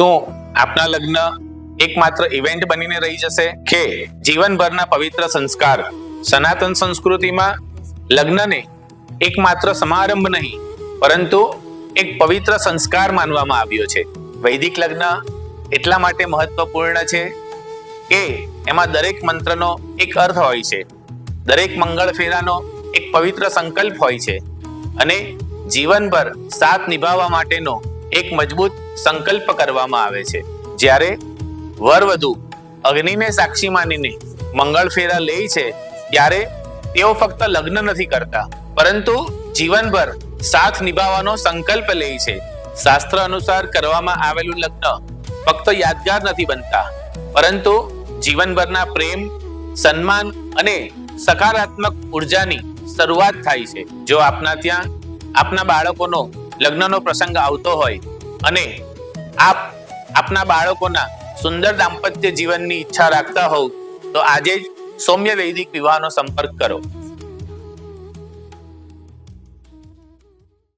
શું આપના લગ્ન એકમાત્ર ઇવેન્ટ બનીને રહી જશે કે જીવનભરના પવિત્ર સંસ્કાર? સનાતન સંસ્કૃતિમાં લગ્નને એકમાત્ર સમારંભ નહીં પરંતુ એક પવિત્ર સંસ્કાર માનવામાં આવ્યો છે. વૈદિક લગ્ન એટલા માટે મહત્વપૂર્ણ છે કે એમાં દરેક મંત્રનો એક અર્થ હોય છે, દરેક મંગળ ફેરાનો એક પવિત્ર સંકલ્પ હોય છે અને જીવનભર સાથ નિભાવવા માટેનો એક મજબૂત સંકલ્પ કરવામાં આવે છે. જ્યારે વરવધુ અગ્નિને સાક્ષી માનીને મંગળ ફેરા લે છે ત્યારે તેઓ ફક્ત લગ્ન નથી કરતા પરંતુ જીવનભર સાથ નિભાવવાનો સંકલ્પ લે છે. શાસ્ત્ર અનુસાર કરવામાં આવેલું લગ્ન ફક્ત યાદગાર નથી બનતા પરંતુ જીવનભરના પ્રેમ, સન્માન અને સકારાત્મક ઉર્જાની શરૂઆત થાય છે. જો આપના ત્યાં આપના બાળકોનો લગ્નનો પ્રસંગ આવતો હોય અને આપ આપના બાળકોના સુંદર દાંપત્ય જીવનની ઈચ્છા રાખતા હોવ તો આજે જ સૌમ્ય વૈદિક વિવાહનો સંપર્ક કરો.